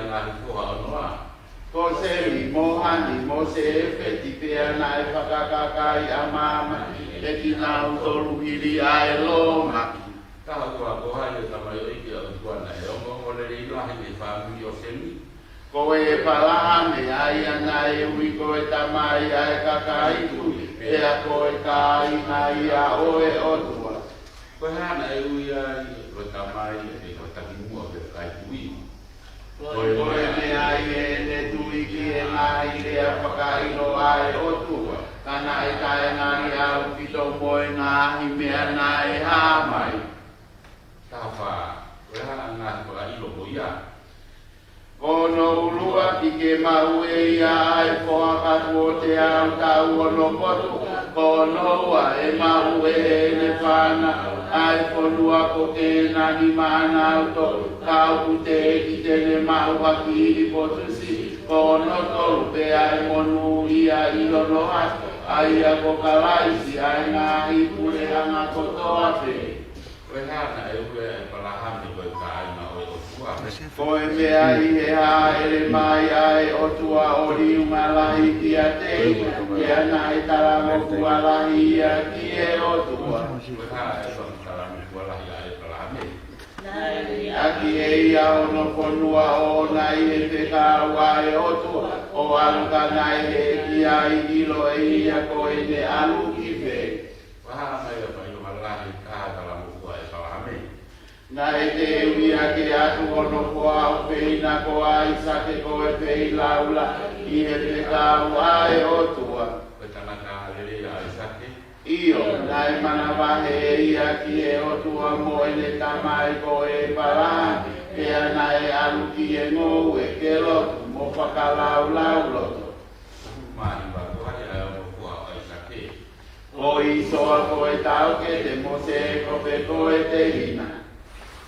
ngā hiko haunoa. Ko se mi mohani mo se feti pea na e whakakakai a mama e ki nā utolu hiri a e lo maki. Kaha kua kohai o tamai o ike o tuana e ongo o le ilahi e whamui o semi. Ko e palaha me ai ana e ui ko e tamai a e kakai tui pea ko e kai nai a oe o tua. Koe hana e ui ai o tamai e o takimua o kai tui. Ko e me ai e ne tui ki e nai le a whakaino ai o tua. Kana e tae ngani au pito moe ngahi mea nai hamai. Tafa, koe hana ngā kua ilo mo ia. Kono ulua ki ke mau e ia ai koa katuo te au tau ono kotu. Kono ua e mau e ne whana ai konua ko ke nani mana auto. Tau kute ki te ne mau haki i potusi. Kono tolu pe ai monu ia ilo no hato. Ai a ko kalaisi ai ngā hipure anga kotoa pe. Koe hana e ue e palahami koe ka aina o e o tua. Koe mea i he a ere mai ai o tua o riunga lahi ki a te. Ke ana e tara moku a lahi ia ki e o tua. Koe hana e whamitara mi kua lahi a e palahami. Aki e ia o no konua o nai e te kāua e o tua. O aluka nai e ki a i ilo e ia ko e ne alu ki pe. Wahana mai e pai o malahi kaha tala moku a e palahami. Na e te uia ke atu ono koa o peina koa i sake ko e pei laula i e te kāua e o tua. Koe tanaka halere a e sake. Io, nai mana wahe e ia ki e o tua mo e ne tamai ko e para. E ana e alu ki e ngou e ke lotu mo whakalau lau lotu. Mahi wa kohai a e moku a e sake. O i soa ko e tau ke te mo se ko pe ko e te hina.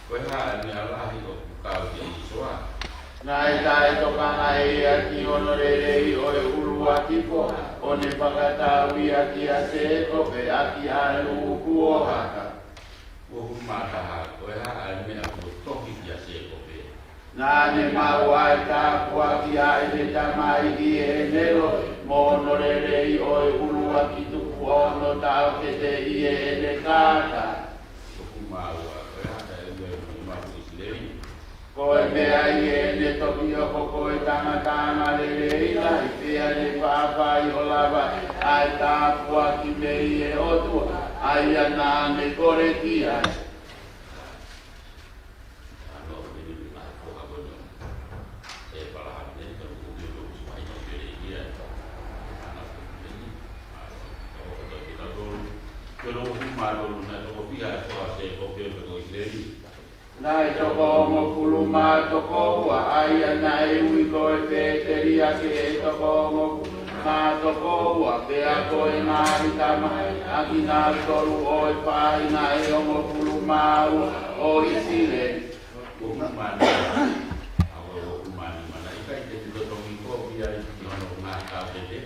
Koe hana ni alahi o kukau ki i soa. Nai tae tokana e ia ki ono rerei o e urua ki po. O ne whakatau ia ki a se ko pe aki a e uku o haka. Ua humataha koe hana ni mea kua toki ki a se kope. Nā ne mau ai tā kua ki a e te tamai ki e nero. Mo no rerei o e urua ki tuku ono tau ke te i e ne kāta. Humaua koe hana e ue humaku isileri. Koe mea i e ne toki o koko e tangatanga rerei lai. Pea ne whāwhai o lava ai tā kua ki me i e otua. Ai ana ne kore ki ai. Ano me ni ngā koha kono. E palahami ne ka uki o kusu mai o kere ia. Ana kumeni. O to ki ta tolu. Pero humaro na toko pia e koha se kope o kako isileri. Nai toko mo kulu mā toko ua ai ana e ui ko e pēteria ke e toko mo mā toko ua pea ko e ngāhi tama aki nā toru o e pāina e o mo kulu mā ua o isile. O humani. Awa o humani mana. Ika i te tutotongi ko pia i ki ono ngā kāpete.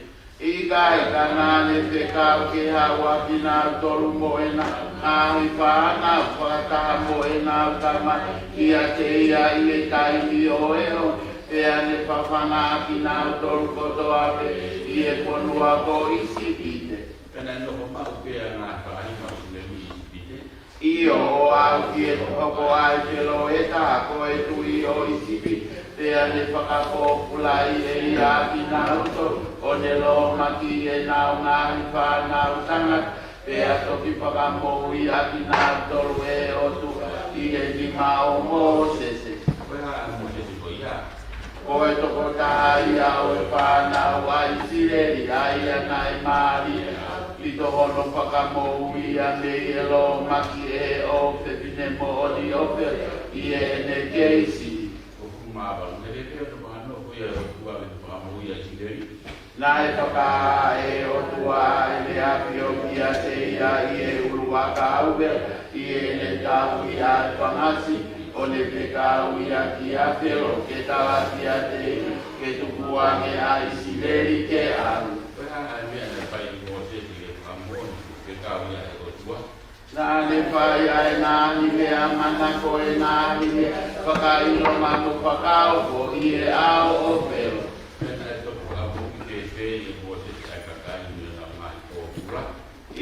Ika i ka nāne te kau ke hawa ki nā toru mo e nā ngāhi whāna whakataha mo e nā tama ki a te ia i e taimi o e o. Pea ne whawhana ki nā toru kotoa pe i e ponua ko isi pite. Pena noko mau pia ngā whaahima o silemi i pite. Io o au ki e toko ai te lo e tā ko e tui o isi pite. Pea ne whakapopulai e ia ki nā toru. O ne lo maki e nāu ngāhi whanau tangata. Pea toki whakamou i aki nā toru e o tu i e ki mao mo sese. Koe haa mo se ko ia. Ko e toko taha ia o e whanau ai sireri ai ana e maari. I to hono whakamou i ane e lo maki e o pepine mo o ni ope i e ne keisi. O kumāwa, nere pia to whanau ko ia o kua me to whamau ia sileri. Nā e toka e o tua e le api o kia te ia i e urua ka ube i e ne tau i a whangasi o ne pe kau i a ki a whiro ke tawa ki a te ke tukuange a i sileri ke aru. Koe haa mea ne pai i mo se ti e whamau ke kau ia e o tua. Na le pai ai na ni me amana ko e na ni me whakailo manu whakao ko i e ao o peo.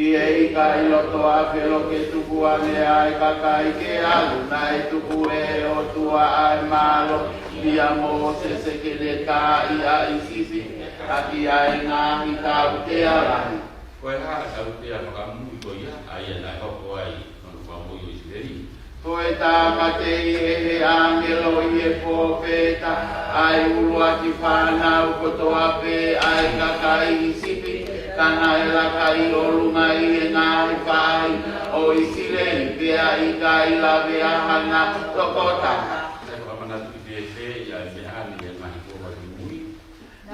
I e i ka i loto a whelo ke tuku ane ai kakai ke alu na e tuku e o tua ai malo ia mo se se ke le ka i a i sisi a ki ai ngā hi tau te alahi. Koe hara tau te a whakamui ko ia, ai anai hoko ai manu whamui o Isideri. Koe tā mate i he angelo i e pōpeta, ai ulu ati whanau koto ape, ai kakai i sipi, kana e laka i o lunga i e ngāhi whai, o Isideri pia i ka i lawe ahana tokota. Sai whamanatu i te e ia i me ani e mahi kōma ki mui.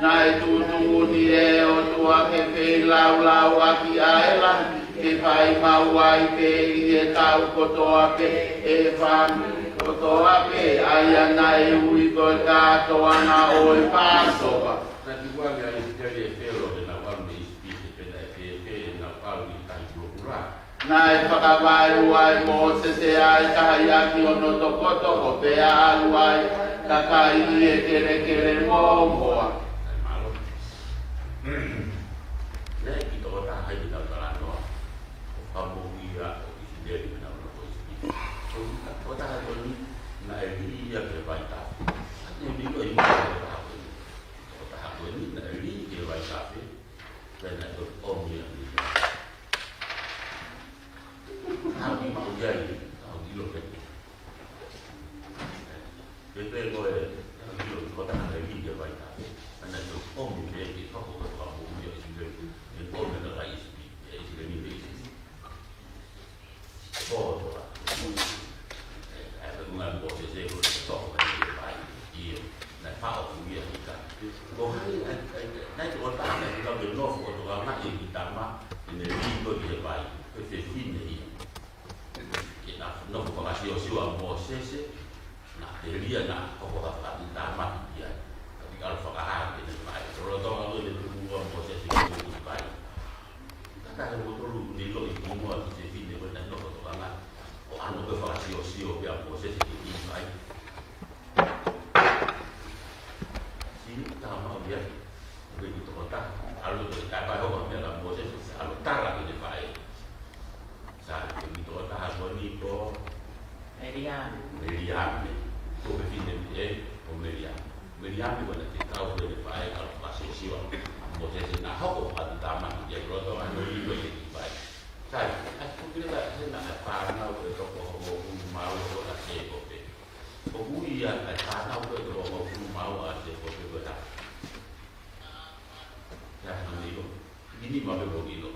Nai tūtungu ni e o tua ke whei lau lau aki aela, ke whai maua i pe i e tau kotoa pe e whanu kotoa pe ai ana e ui ko tātoa na o e pāsoa. Nā ti wāngi a Isideri e whero e nā waru me ispi te pena e e nā waru i tai kurokura. Nai whakawairu ai mō se se ai tahi aki o no tokotoko pe a alu ai kakai i e kere kere mō moa. Nei ki tō tā hai ki tau taranoa, o whamohi a o Isideri me nā wana ko ispi. O tā hai tōni, nā e ri ia ke vai tāwhi. Ate o niko i mua e tā hoi. O tā hai tōni, nā e ri ke vai tāwhi, kai nā e o mi a mi. Nā ki mao iai, nā o ilo peke. Ke te koe, nā o ilo ko tā hai ri ke vai tāwhi. Nā e o mi me ki whako ka whamohi a Isideri. O me na rai ispi, e Isideri me isi. O toa. E ngā mō te se ko te toko ka te pai i o. Nai whao ku ia ki ka. Ko hai, nai te o tāna ki kau te nofo o toka mai ki tama, i ne rīko ki te pai, ko te whine i. Ki nā nofo ka si o siwa mō sese, nā te ria nā koko ka whakati tama ki ia. Ka tika alu whakahaa ki te pai. Toro toka ko te tuku mō sese ki te pai. Kata he motolu ni lo i kumua ki te whine ko nai noko toka ngā. O ano koe whakasio sio pia mō sese ki te pai. Sini tā mau ia. Koe ki toko tā. Alu te kai pai hoko mea la mō sese. Alu tara ki te pai. Sa koe ki toko tā ko ni ko Meriame. Ko pe whine e o Meriame. Meriame wana te tau koe te pai. Alu whakasio sio. Mō sese nā hoko pati tā maki. Ia roto ano i koe te ki pai. Sai, ai kukire ka hena ai whanau koe toko homo unu mau o a se kope. O ui ia ai whanau koe toko homo unu mau a se kope koe ta. Ia hana ilo. Ini ma me koe ilo.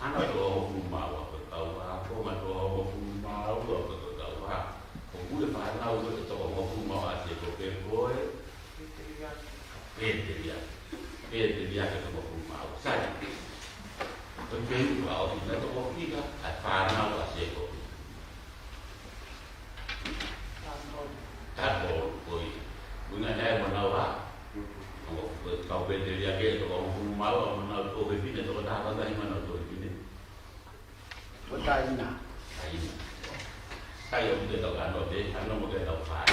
Hana toko homo unu mau a koe kau a. Koma toko homo unu mau a koe kau a. O ui whanau koe toko homo unu mau a se kope koe. Peteria. Peteria ke toko unu mau. Sai. Pengu kau tidak tahu kita, karena apa sih kau? Tak boleh, bukan saya menawar. Kau beli dia ke, kau mau menawar kau beli ni, kau tak tahu dari mana kau beli. Kau tak ina. Saya sudah tahu kan, anda mau kita tahu apa?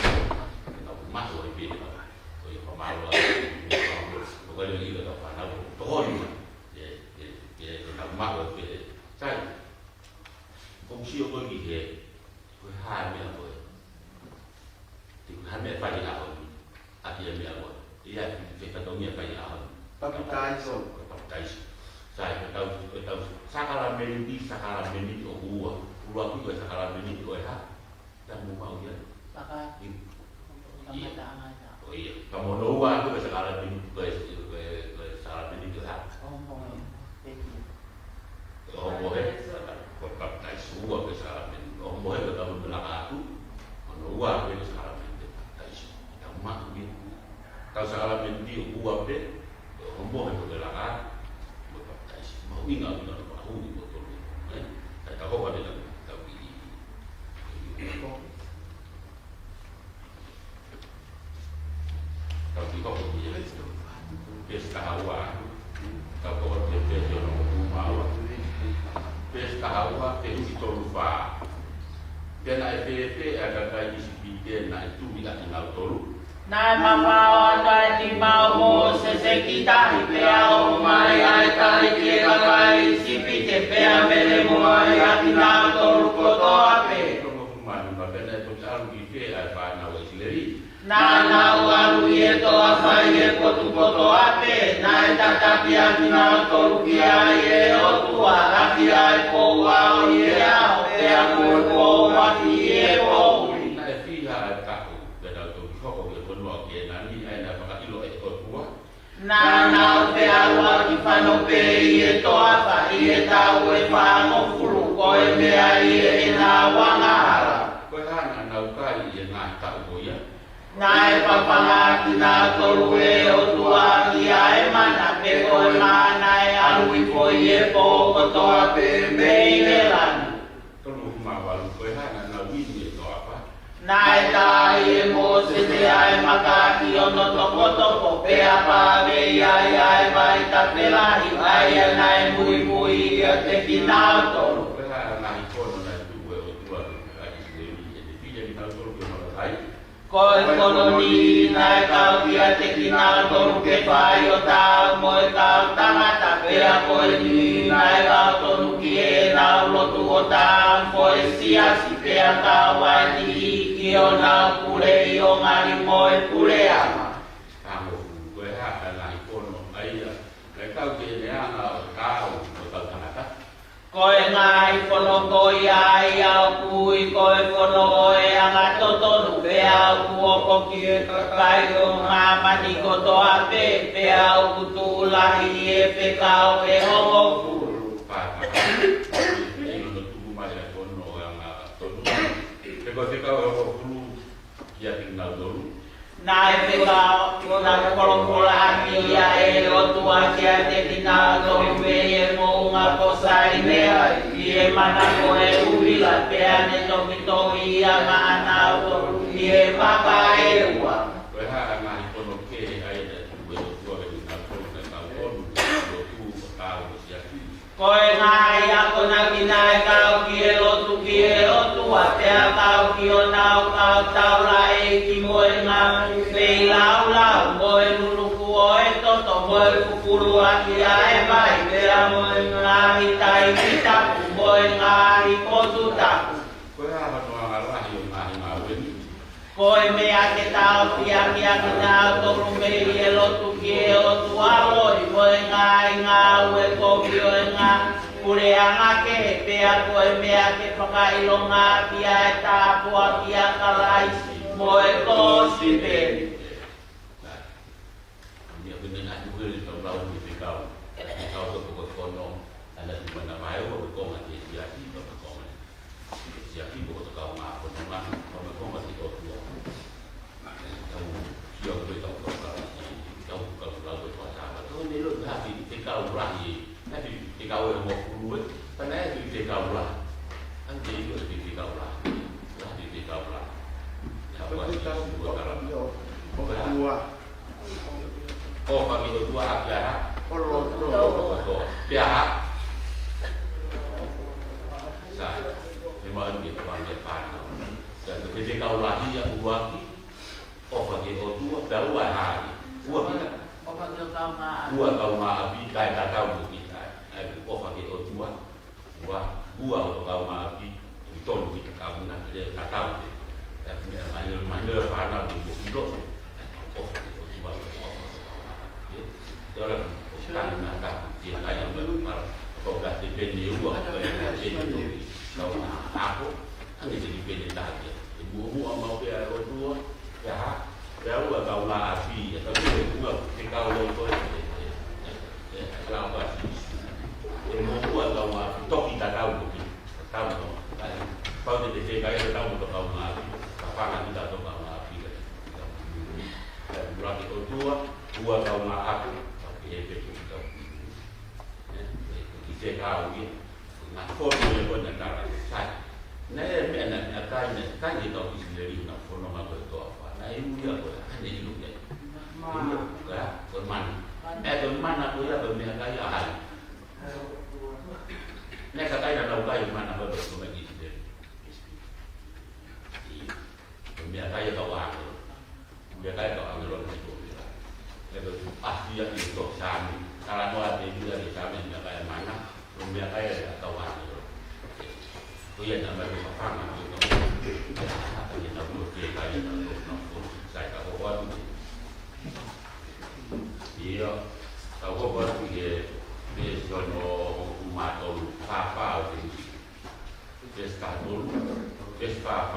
Tahu masuk beli apa? Kau yang pemalu, kau yang ini tahu apa? Tahu ni. Mắc ở phía trái không siêu tôi nghĩ thế với hai mẹ rồi thì hai mẹ phải đi học à thì mẹ rồi thì là cái phần công nghiệp phải đi học Pakai so. Pakai saya tahu sakala meni o gua juga sakala meni o ha dan mau dia Pakai. Oh iya kamu doa juga sakala meni sakala meni itu ha Ombohe, kota Taisua kesalahan. Ombohe ketemu belakang aku, menua kesalahan. Taisua, yang mak ni. Kalau kesalahan dia buat deh, ombohe belakang. Kota Taisua, mau ingat bahu ni betul. Saya tahu apa dia tapi. Kalau kita pergi itu, pesta hawa. Kalau dia orang mau. Pesta hawa, Kena FPP ada kai disipite na itu bila tinggal tolu. Nai mama anda di mau sesekita hipea o mai ai kai kira kai disipite pea mele mo ai atina tolu koto ape. Como humano na kena itu alu ife ai pa na wesileri. Na walu ieto afai e kotu koto ape. Nai tatapi atina tolu kia e o tua aki ai po wa o ie ao pea mo po mati e po. Na fiha ai kaku beda tu koko ke kono ke nani ai na pa ilo e o tua. Na pe awa ki fano pe ie to afa ie tau e whango furu ko e mea ie e na wangara. Ko hana na ukai e na tau boia. Na e papanga ki na toru e o tua ki a e mana pe ko e mana e alu i ko ie po ko toa pe me i e lana. Tono huma walu ko hana na wini e to apa. Na e ta e mo se te ai maka ki ono toko toko pe a pa me i ai ai vai ta pelahi ai e na e mui mui e te ki na toru. Ko hana na ikono na tu e o tua ai se e te fia ni tau tolu ke no ai. Ko e koloni na e kau kia te ki na toru ke whai o tau mo e kau tangata pea ko e ni na e kau tonu ki e na ulotu o tau ko e siasi pea kau ai ni ki o na pure i o ngari mo e pure ama. Amo ko hana na ikono ai le kau ke ne ana o kau o tau tangata. Ko e ngai whono koi ai au kui, ko e whono e anga totonu pe au kuoko ki e kakai o ngā mani koto a pe au kutu lahi e pe kau e hongo furu. Pa e no tuku mai le kono anga tonu. Te ko te kau o fulu ia tinggal dolu. Nai pe kau na kolokola aki ia e o tua kia te tina toru pe e mo unga kosai mea i e mana ko e uwila pe ane toki toki ia maana toru i e maka e ua. Ko hana na ikono ke ai le tu e o tua ke tinggal tolu ke kau tonu o tu o kau o siaki. Ko e ngai ako na kinai kau ki e lotu ki e o tua pe a kau ki o nau kau tau la e ki mo e ngā pei lau lau mo e nuruku o e toto mo e kukuru aki a e vai pe a mo e ngahi tai ki tapu mo e ngahi kotu tapu. Ko hana no anga rahi o ngahi ngā weni. Ko e mea ke tau ki aki aki nau toru me i e lotu ki e o tua loi mo e ngai ngā ue koki o e ngā pure anga ke he pea ko e mea ke whakailonga ki a e tāpua ki a karaisi mo e kosi peri. Ni aku ni nak juga di tahun lalu di kau. Kau tu kau kono, anda di mana mai o kau mati siaki kau kau. Siaki kau tu kau ngah kau ngah kau mati kau tu. Kau siapa tu kau kau lalu tu apa? Kau ni lu hati di kau rahi, hati di kau yang mau keluar, tanah di kau lah. Nanti itu di kau lah, hati di kau lah. Apa sih kau kalau Tua. oh kami berdua biara Olo. biara saya memang gitu panggil panau dan ketika kau lagi yang buat oh bagi dua baru hari dua kau maafi kayak kau kita oh bagi dua kau maafi itu kita kau nak dia kau tapi mana panau itu hidup oh orang kan nak dia yang berpar kau dah dipilih uang kau yang jadi kau aku hanya jadi pilih lagi ibu mau biar orang ya baru kau lah api atau kau kau lo kalau apa ibu kau api toh kita tahu kau jadi kaya tahu kau api apa kita tahu kau api dan berarti dua kau aku kita tahu ni, nak kau ni pun nak cara saya. Naya mana akan kita tahu sendiri nak kau nak berdoa apa. Naya ini apa? Hanya hidup ni. Teman. Teman aku ya bermia kaya hal. Naya kaya nak tahu kaya mana berdoa lagi sendiri. dia itu sami. Kalau mau ada juga di sami yang kayak mana, rumah kayak atau apa gitu. Oh ya nama itu apa gitu. Atau kita buat dia kayak itu, saya tahu apa itu. Iya, tahu apa itu dia sono umat orang apa itu. Despa.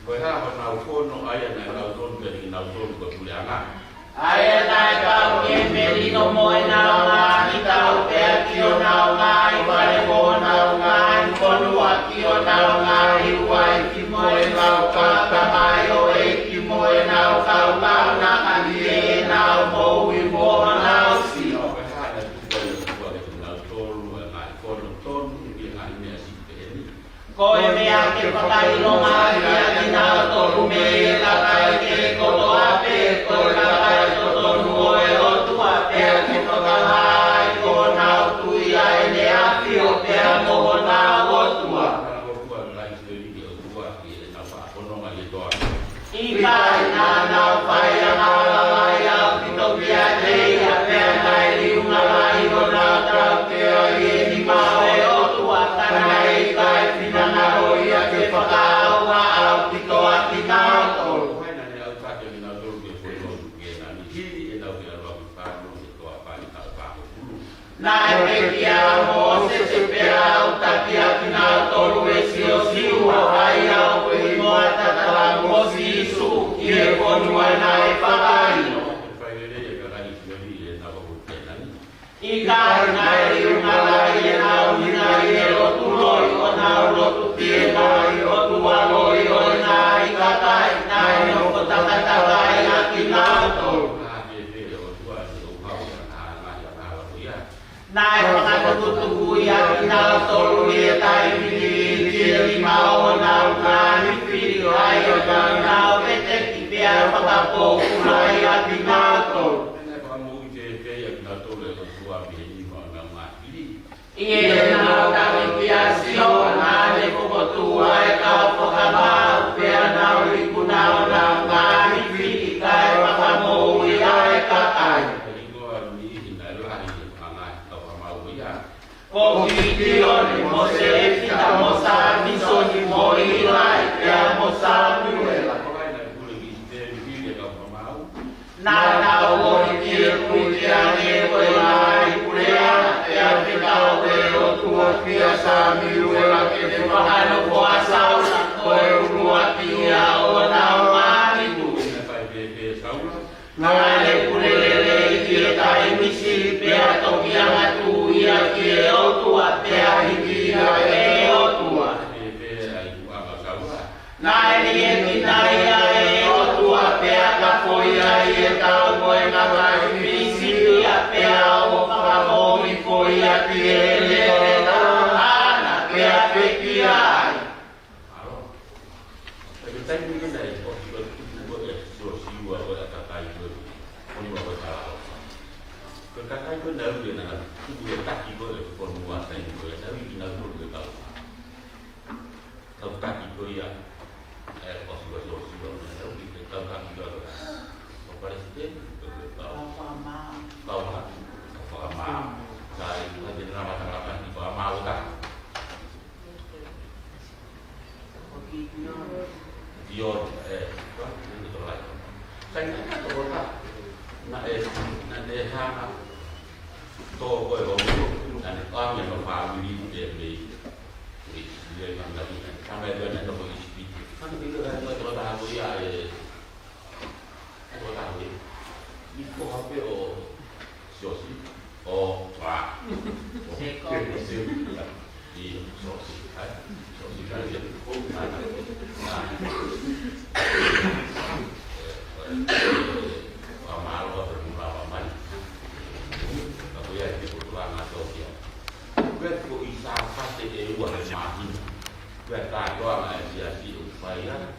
Kaya kalau kono ayat yang lautun dari lautun kemuliaan. Ayat kau kembali nomoy naungan, ikaw perkio naungan, ibarebo naungan, konua kio naungan, iway kimoy lau kakamayo, kimoy nau kau lau nakaliye nau mowi mo nau siyo. Koe mea ke whakailonga ia ki nao tolu me lakai ke koto ape koe lakai to tonu oe o tua pea ke whakahai ko nao tui ai ne api o pea moho nao o tua. Ikai na nao whai a ngalai au pito pia nei a pea nai riunga lai o nao tau pea i ni mawe o tua kanai kai na hoi a ke whakao a au pito a ki nao tolu. Na e peki a mo se se pea au taki a ki nao tolu e si o siu o hai au koe moa tatala mo si isu ki e konua na e whakaino. Ikai na e riunga lai e nau hina i e lotu loi o nau lotu tie nai o tua loi o nai katai nai no ko takatai a ki nau tolu. Nai whakatutuku i a ki nau tolu i e tai mini tie lima o nau ngani whiri ai o nau vete ki pia whakapoku nai a ki nau tolu. Ie nau tawi pia sio ngane kokotua e kau whakamau pia nau liku nau nau ngani whiri kai whakamou i ai katai. Ko video ni mo se kita mo sa miso ni mo i lai pia mo sa muela. Na nau o i kie kuitia ne koe lai kulea pia whikau e o tua pia sa miuela ke te whakano koa sauna koe urua pia o nau mani tu. Ngale kulele i kie tai misi pia toki anga tu ia kie o tua pia hiki ia e o tua. Nai ni e kinai ia e o tua pia ka foi ai e tau moe na mai misi ia pia o whakamo i foi ia kie le na ana pia peki ai. Kakak itu dah boleh nak, tu boleh tak ibu formula saya boleh, tapi kita boleh tahu. Tahu tak ibu ya, possible, tapi kita tak juga. Pada sini tahu faham. Saya itu ada nama tanggapan di faham mau tak? Dior, itu terlalu. Saya tak tahu tak. Nak hang to koe o dan am yang family dia memang lagi sampai dia nak pergi speed kan bila ada orang tahu ya orang tahu ni ko hape o sosi o wa seko di sosi kan dia ko mana amal atau pengalaman aku ya di pulang atau dia gue kok bisa pasti luar mahin gue tahu sama dia si upaya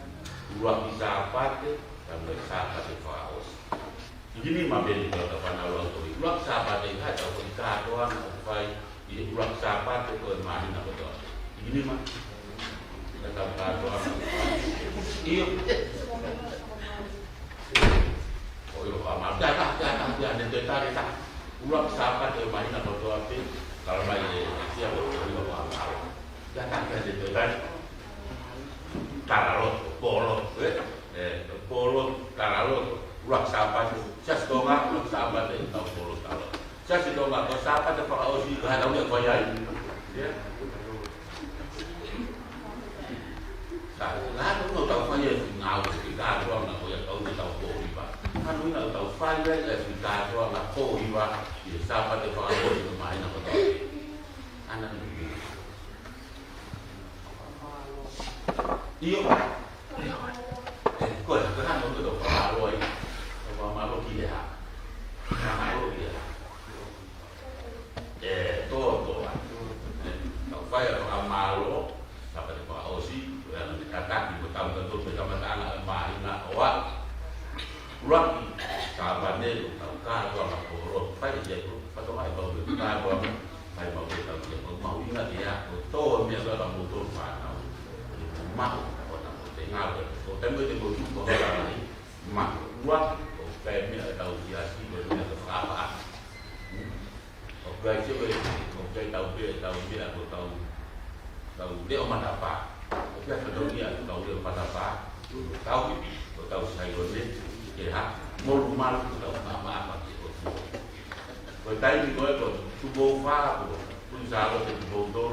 luar bisa apa dan bisa pasti faus ini mah beli kalau depan awal tuh luar sahabat itu ada kita doang upaya di luar sahabat itu mahin apa tuh ini mah tetap doang iya oh iya dia ada tetapi tak ulang siapa tu main apa tu apa kalau main siapa tu dia apa dia tak ada tetapi tarot polo tarot ulang siapa tu saya sekolah ulang siapa tu tahu polo tarot saya sekolah tu siapa tu pak Osi dah tahu dia kaya ya lah tu tahu kaya ngau kita tu nak kaya tahu dia tahu polo pak kan lu nak tahu file lah kita tu nak polo pak dia siapa tu pak Osi main apa tu anak ni iyo kau kan tu tu malu dia malu dia tu tak payah orang malu sampai Pak Osi yang dikatakan di betul-betul bersama anak main nak awak ulang kabarnya tahu kan orang korot payah dia tu patut mai bawa kita bawa mai bawa kita dia mau ingat dia betul dia sudah betul mana mau orang tengah tu tembok tembok tu orang lain mak uang kami tahu dia sih berapa apa oke coba oke tahu dia aku tahu dia omat apa oke tahu dia tahu dia omat apa tahu sayurnya ya mau rumah tahu apa gitu bertanya juga tu tubuh apa pun sahaja tubuh tu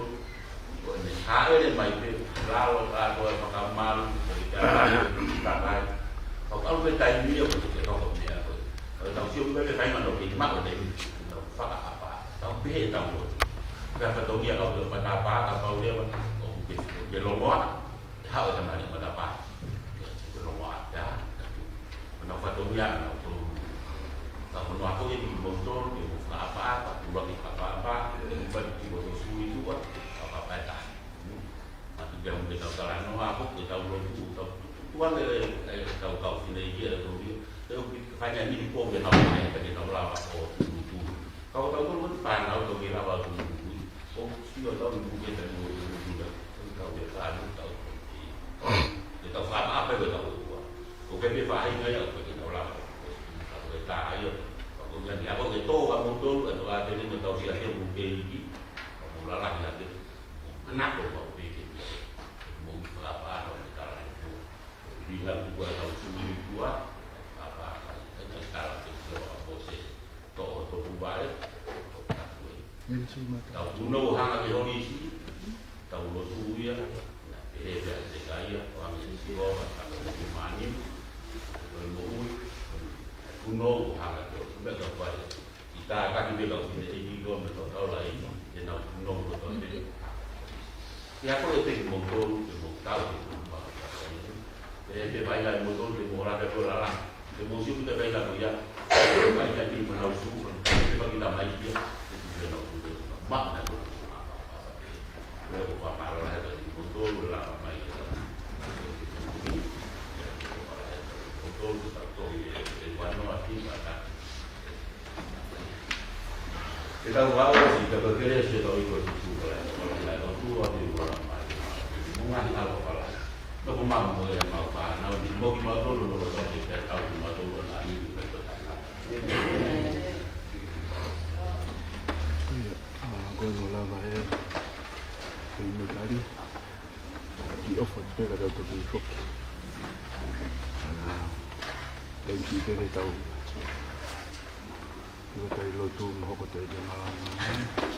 hal yang baik lalu aku apakah malu berbicara tak lain kalau bertanya dia betul kalau dia kalau tahu siapa bertanya mana orang mak orang ini fakta apa tahu beda tahu berapa tahu dia kalau berapa apa kalau dia mungkin dia lomba tahu sama dia berapa lomba ya kenapa tahu dia kalau menurut aku ini botol dia buka apa buat apa buat botol susu itu apa tak tapi dia mungkin tahu kalau aku kita tahu tuan tahu kau sini dia tu dia hanya ini pun dia tahu dia tahu apa tu kau tahu tu pan tahu dia apa tu dia tahu dia tahu juga kau dia tahu dia tahu apa dia tahu oke dia faham dia dia tahu lah kalau dia tahu kemudian dia apa itu kamu tu atau ada ni tahu dia dia mungkin ini kamu lalah dia anak tu kau pikir mau apa atau bilang juga tahu sendiri dua apa hanya sekarang itu proses toh bubar tahu puno hang lagi polisi tahu lo tu ya dia sekaya orang yang siapa atau di mana puno hang lagi sudah dapat kita akan bilang ini dua tahu lain dia tahu puno betul dia ya kalau itu motor tahu dia baiklah motor dia orang ada orang dia musuh kita baiklah dia baiklah di mana usul dia bagi kita baik dia dia nak mak nak dia buat apa lah dari motor lah baik motor tak tahu dia mana mati tak kita tahu sih kalau kerja sudah tahu itu kalau kita tahu ada orang baik mungkin apa no mambo ya mapa na di mo ki mato lo lo sa ke ta ku mato lo na ni pe to ta go no la va e il magari di offre per la to di fok dan ki te tau ko tai lo tu mo ko te na